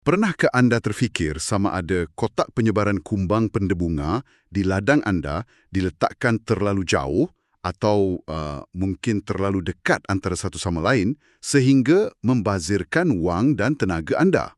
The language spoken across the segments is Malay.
Pernahkah anda terfikir sama ada kotak penyebaran kumbang pendebunga di ladang anda diletakkan terlalu jauh atau mungkin terlalu dekat antara satu sama lain sehingga membazirkan wang dan tenaga anda?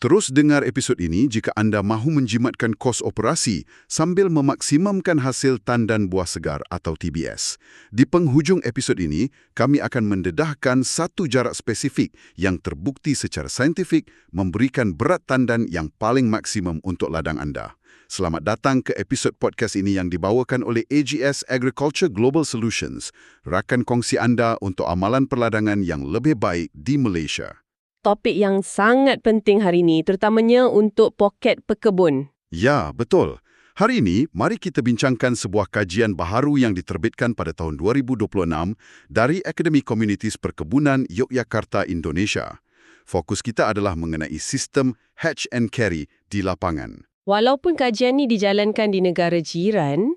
Terus dengar episod ini jika anda mahu menjimatkan kos operasi sambil memaksimumkan hasil tandan buah segar atau TBS. Di penghujung episod ini, kami akan mendedahkan satu jarak spesifik yang terbukti secara saintifik memberikan berat tandan yang paling maksimum untuk ladang anda. Selamat datang ke episod podcast ini yang dibawakan oleh AGS Agriculture Global Solutions, rakan kongsi anda untuk amalan perladangan yang lebih baik di Malaysia. Topik yang sangat penting hari ini, terutamanya untuk poket pekebun. Ya, betul. Hari ini, mari kita bincangkan sebuah kajian baharu yang diterbitkan pada tahun 2026 dari Akademi Komunitis Perkebunan Yogyakarta, Indonesia. Fokus kita adalah mengenai sistem hatch and carry di lapangan. Walaupun kajian ini dijalankan di negara jiran,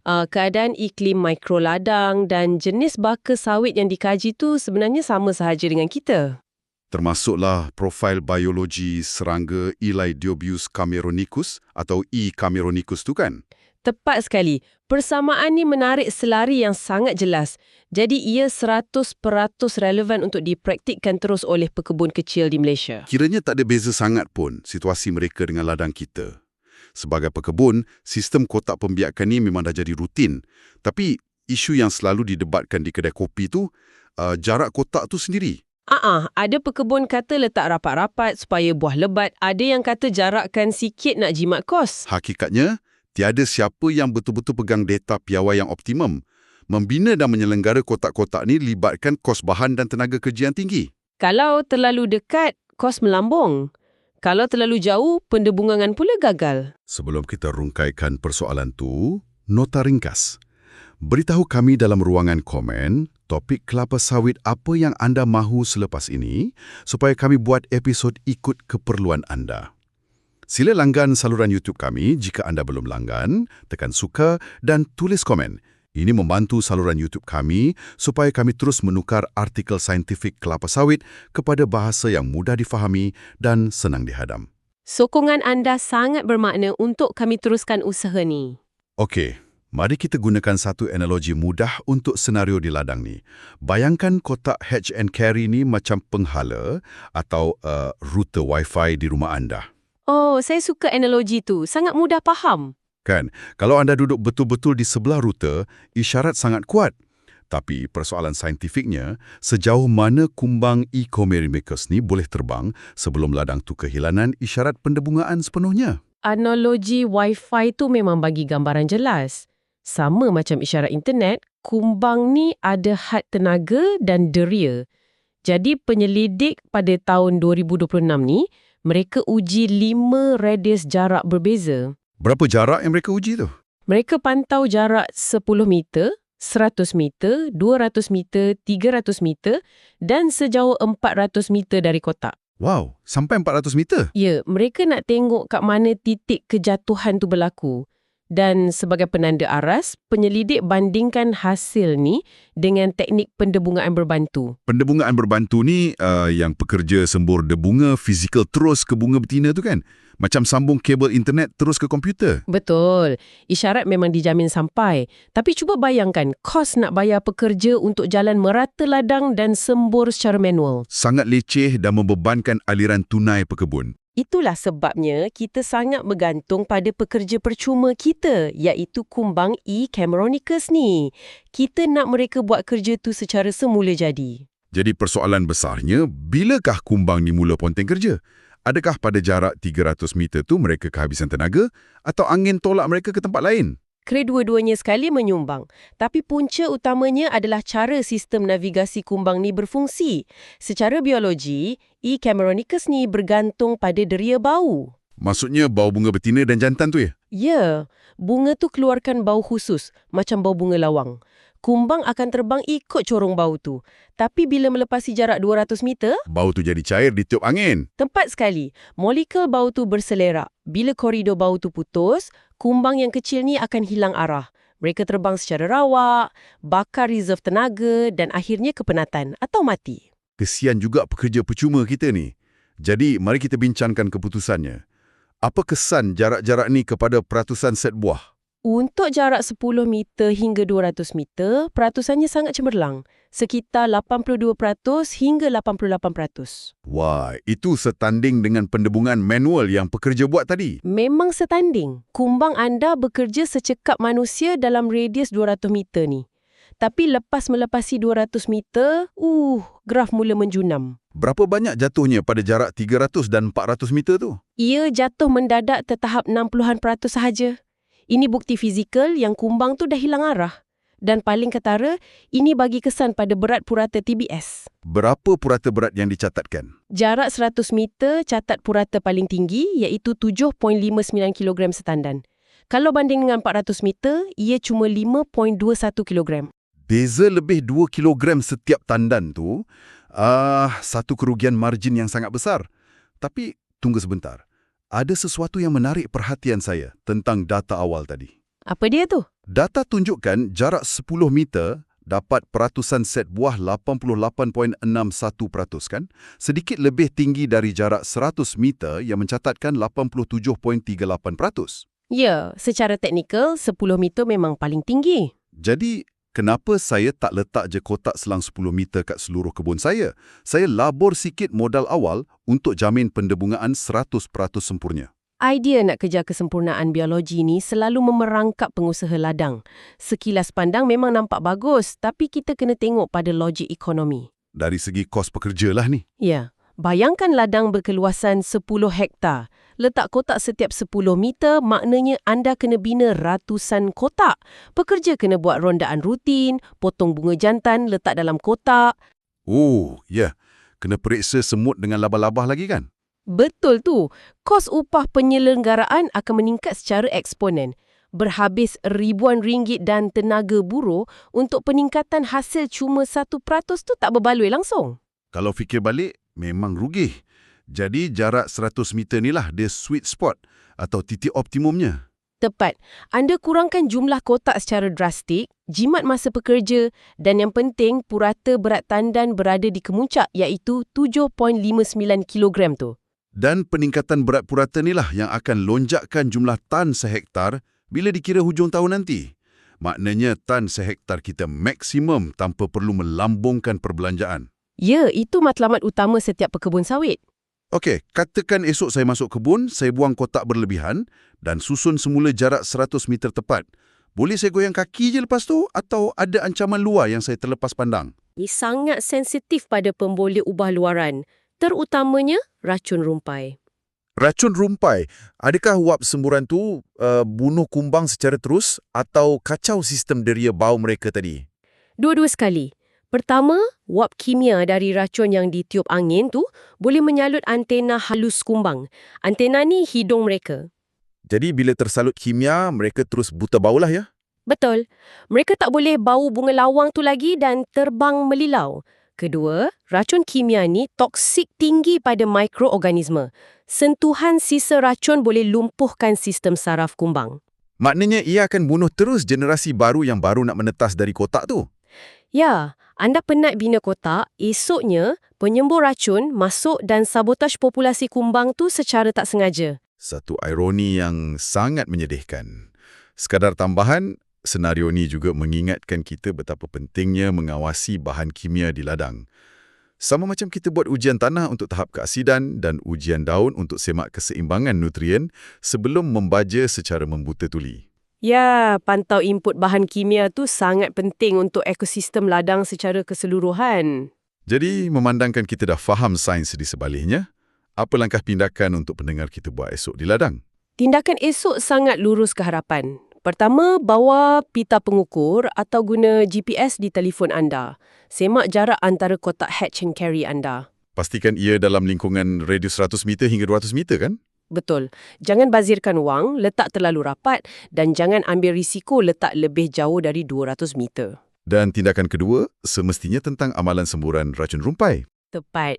keadaan iklim mikroladang dan jenis baka sawit yang dikaji itu sebenarnya sama sahaja dengan kita. Termasuklah profil biologi serangga Elidiobius cameronicus atau E. cameronicus tu kan? Tepat sekali. Persamaan ni menarik selari yang sangat jelas. Jadi ia 100% relevan untuk dipraktikkan terus oleh pekebun kecil di Malaysia. Kiranya tak ada beza sangat pun situasi mereka dengan ladang kita. Sebagai pekebun, sistem kotak pembiakan ni memang dah jadi rutin. Tapi isu yang selalu didebatkan di kedai kopi tu, jarak kotak tu sendiri. Ada pekebun kata letak rapat-rapat supaya buah lebat, ada yang kata jarakkan sikit nak jimat kos. Hakikatnya, tiada siapa yang betul-betul pegang data piawai yang optimum. Membina dan menyelenggara kotak-kotak ni libatkan kos bahan dan tenaga kerja yang tinggi. Kalau terlalu dekat, kos melambung. Kalau terlalu jauh, pendebungan pula gagal. Sebelum kita rungkaikan persoalan tu, nota ringkas. Beritahu kami dalam ruangan komen topik kelapa sawit apa yang anda mahu selepas ini supaya kami buat episod ikut keperluan anda. Sila langgan saluran YouTube kami jika anda belum langgan, tekan suka dan tulis komen. Ini membantu saluran YouTube kami supaya kami terus menukar artikel saintifik kelapa sawit kepada bahasa yang mudah difahami dan senang dihadam. Sokongan anda sangat bermakna untuk kami teruskan usaha ni. Okey. Mari kita gunakan satu analogi mudah untuk senario di ladang ni. Bayangkan kotak hatch and carry ni macam penghala atau router Wi-Fi di rumah anda. Oh, saya suka analogi tu. Sangat mudah faham. Kan? Kalau anda duduk betul-betul di sebelah router, isyarat sangat kuat. Tapi persoalan saintifiknya, sejauh mana kumbang E. cameronicus ni boleh terbang sebelum ladang tu kehilangan isyarat pendebungaan sepenuhnya? Analogi Wi-Fi tu memang bagi gambaran jelas. Sama macam isyarat internet, kumbang ni ada had tenaga dan deria. Jadi penyelidik pada tahun 2026 ni, mereka uji 5 radius jarak berbeza. Berapa jarak yang mereka uji tu? Mereka pantau jarak 10 meter, 100 meter, 200 meter, 300 meter dan sejauh 400 meter dari kotak. Wow, sampai 400 meter? Ya, mereka nak tengok kat mana titik kejatuhan tu berlaku. Dan sebagai penanda aras, penyelidik bandingkan hasil ni dengan teknik pendebungaan berbantu. Pendebungaan berbantu ni yang pekerja sembur debunga fizikal terus ke bunga betina tu kan? Macam sambung kabel internet terus ke komputer. Betul. Isyarat memang dijamin sampai. Tapi cuba bayangkan, kos nak bayar pekerja untuk jalan merata ladang dan sembur secara manual. Sangat leceh dan membebankan aliran tunai pekebun. Itulah sebabnya kita sangat bergantung pada pekerja percuma kita, iaitu kumbang E. cameronicus ni. Kita nak mereka buat kerja tu secara semula jadi. Jadi persoalan besarnya, bilakah kumbang ni mula ponteng kerja? Adakah pada jarak 300 meter tu mereka kehabisan tenaga atau angin tolak mereka ke tempat lain? Kedua-duanya sekali menyumbang. Tapi punca utamanya adalah cara sistem navigasi kumbang ni berfungsi. Secara biologi, E. cameronicus ni bergantung pada deria bau. Maksudnya bau bunga betina dan jantan tu ya? Ya, bunga tu keluarkan bau khusus, macam bau bunga lawang. Kumbang akan terbang ikut corong bau tu. Tapi bila melepasi jarak 200 meter, bau tu jadi cair ditiup angin. Tepat sekali. Molekul bau tu berselerak. Bila koridor bau tu putus, kumbang yang kecil ni akan hilang arah. Mereka terbang secara rawak, bakar reserve tenaga dan akhirnya kepenatan atau mati. Kesian juga pekerja percuma kita ni. Jadi, mari kita bincangkan keputusannya. Apa kesan jarak-jarak ni kepada peratusan set buah? Untuk jarak 10 meter hingga 200 meter, peratusannya sangat cemerlang. Sekitar 82% hingga 88%. Wah, itu setanding dengan pendebungan manual yang pekerja buat tadi. Memang setanding. Kumbang anda bekerja secekap manusia dalam radius 200 meter ni. Tapi lepas melepasi 200 meter, graf mula menjunam. Berapa banyak jatuhnya pada jarak 300 dan 400 meter tu? Ia jatuh mendadak tertahap 60% sahaja. Ini bukti fizikal yang kumbang tu dah hilang arah. Dan paling ketara, ini bagi kesan pada berat purata TBS. Berapa purata berat yang dicatatkan? Jarak 100 meter catat purata paling tinggi iaitu 7.59 kg setandan. Kalau banding dengan 400 meter, ia cuma 5.21 kg. Beza lebih 2 kilogram setiap tandan tu, satu kerugian margin yang sangat besar. Tapi, tunggu sebentar. Ada sesuatu yang menarik perhatian saya tentang data awal tadi. Apa dia tu? Data tunjukkan jarak 10 meter dapat peratusan set buah 88.61% kan? Sedikit lebih tinggi dari jarak 100 meter yang mencatatkan 87.38%. Ya, secara teknikal 10 meter memang paling tinggi. Jadi, kenapa saya tak letak je kotak selang 10 meter kat seluruh kebun saya? Saya labur sikit modal awal untuk jamin pendebungaan 100% sempurna. Idea nak kejar kesempurnaan biologi ni selalu memerangkap pengusaha ladang. Sekilas pandang memang nampak bagus, tapi kita kena tengok pada logik ekonomi. Dari segi kos pekerja lah ni. Ya, bayangkan ladang berkeluasan 10 hektar. Letak kotak setiap 10 meter, maknanya anda kena bina ratusan kotak. Pekerja kena buat rondaan rutin, potong bunga jantan, letak dalam kotak. Oh, ya. Kena periksa semut dengan labah-labah lagi kan? Betul tu. Kos upah penyelenggaraan akan meningkat secara eksponen. Berhabis ribuan ringgit dan tenaga buruh untuk peningkatan hasil cuma 1% tu tak berbaloi langsung. Kalau fikir balik, memang rugi. Jadi jarak 100 meter ni lah dia sweet spot atau titik optimumnya. Tepat. Anda kurangkan jumlah kotak secara drastik, jimat masa pekerja dan yang penting purata berat tandan berada di kemuncak iaitu 7.59 kg tu. Dan peningkatan berat purata ni lah yang akan lonjakkan jumlah tan sehektar bila dikira hujung tahun nanti. Maknanya tan sehektar kita maksimum tanpa perlu melambungkan perbelanjaan. Ya, itu matlamat utama setiap pekebun sawit. Okey, katakan esok saya masuk kebun, saya buang kotak berlebihan dan susun semula jarak 100 meter tepat. Boleh saya goyang kaki je lepas tu atau ada ancaman luar yang saya terlepas pandang? Ini sangat sensitif pada pemboleh ubah luaran, terutamanya racun rumpai. Racun rumpai, adakah wap semburan tu bunuh kumbang secara terus atau kacau sistem deria bau mereka tadi? Dua-dua sekali. Pertama, wap kimia dari racun yang ditiup angin tu boleh menyalut antena halus kumbang. Antena ni hidung mereka. Jadi bila tersalut kimia, mereka terus buta bau lah ya? Betul. Mereka tak boleh bau bunga lawang tu lagi dan terbang melilau. Kedua, racun kimia ni toksik tinggi pada mikroorganisme. Sentuhan sisa racun boleh lumpuhkan sistem saraf kumbang. Maknanya ia akan bunuh terus generasi baru yang baru nak menetas dari kotak tu? Ya, anda penat bina kotak, esoknya penyembur racun masuk dan sabotaj populasi kumbang tu secara tak sengaja. Satu ironi yang sangat menyedihkan. Sekadar tambahan, senario ni juga mengingatkan kita betapa pentingnya mengawasi bahan kimia di ladang. Sama macam kita buat ujian tanah untuk tahap keasidan dan ujian daun untuk semak keseimbangan nutrien sebelum membaja secara membuta tuli. Ya, pantau input bahan kimia tu sangat penting untuk ekosistem ladang secara keseluruhan. Jadi, memandangkan kita dah faham sains di sebaliknya, apa langkah tindakan untuk pendengar kita buat esok di ladang? Tindakan esok sangat lurus ke harapan. Pertama, bawa pita pengukur atau guna GPS di telefon anda. Semak jarak antara kotak hatch and carry anda. Pastikan ia dalam lingkungan radius 100 meter hingga 200 meter kan? Betul. Jangan bazirkan wang, letak terlalu rapat dan jangan ambil risiko letak lebih jauh dari 200 meter. Dan tindakan kedua, semestinya tentang amalan semburan racun rumpai. Tepat.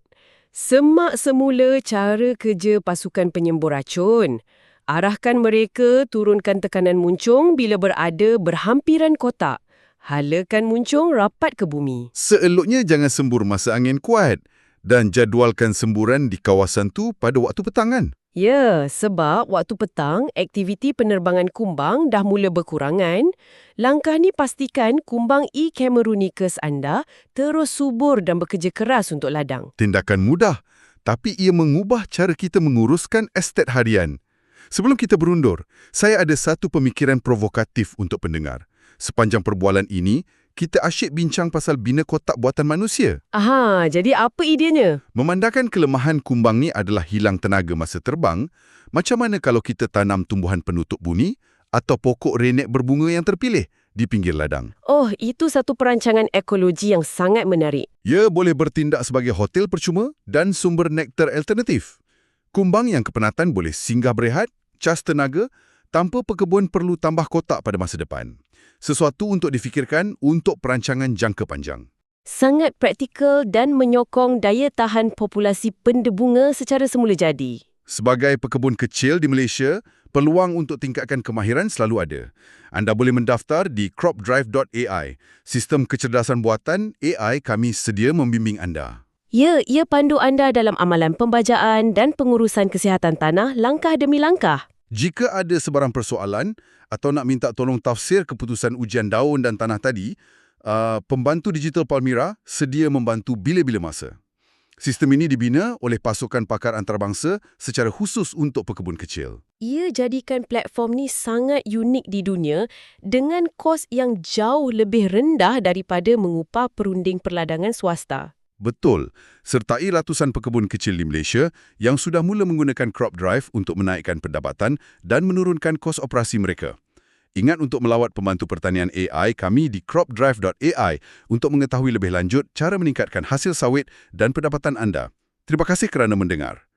Semak semula cara kerja pasukan penyembur racun. Arahkan mereka turunkan tekanan muncung bila berada berhampiran kotak. Halakan muncung rapat ke bumi. Seeloknya jangan sembur masa angin kuat. Dan jadualkan semburan di kawasan tu pada waktu petang kan? Ya, sebab waktu petang, aktiviti penerbangan kumbang dah mula berkurangan. Langkah ni pastikan kumbang E. cameronicus anda terus subur dan bekerja keras untuk ladang. Tindakan mudah, tapi ia mengubah cara kita menguruskan estet harian. Sebelum kita berundur, saya ada satu pemikiran provokatif untuk pendengar. Sepanjang perbualan ini, kita asyik bincang pasal bina kotak buatan manusia. Aha, jadi apa idenya? Memandangkan kelemahan kumbang ni adalah hilang tenaga masa terbang, macam mana kalau kita tanam tumbuhan penutup buni atau pokok renek berbunga yang terpilih di pinggir ladang? Oh, itu satu perancangan ekologi yang sangat menarik. Ia boleh bertindak sebagai hotel percuma dan sumber nektar alternatif. Kumbang yang kepenatan boleh singgah berehat, cas tenaga, tanpa pekebun perlu tambah kotak pada masa depan. Sesuatu untuk difikirkan untuk perancangan jangka panjang. Sangat praktikal dan menyokong daya tahan populasi pendebunga secara semula jadi. Sebagai pekebun kecil di Malaysia, peluang untuk tingkatkan kemahiran selalu ada. Anda boleh mendaftar di cropdrive.ai. Sistem kecerdasan buatan AI kami sedia membimbing anda. Ya, ia pandu anda dalam amalan pembajaan dan pengurusan kesihatan tanah langkah demi langkah. Jika ada sebarang persoalan atau nak minta tolong tafsir keputusan ujian daun dan tanah tadi, Pembantu Digital Palmyra sedia membantu bila-bila masa. Sistem ini dibina oleh pasukan pakar antarabangsa secara khusus untuk pekebun kecil. Ia jadikan platform ni sangat unik di dunia dengan kos yang jauh lebih rendah daripada mengupah perunding perladangan swasta. Betul, sertai ratusan pekebun kecil di Malaysia yang sudah mula menggunakan CropDrive untuk menaikkan pendapatan dan menurunkan kos operasi mereka. Ingat untuk melawat pembantu pertanian AI kami di cropdrive.ai untuk mengetahui lebih lanjut cara meningkatkan hasil sawit dan pendapatan anda. Terima kasih kerana mendengar.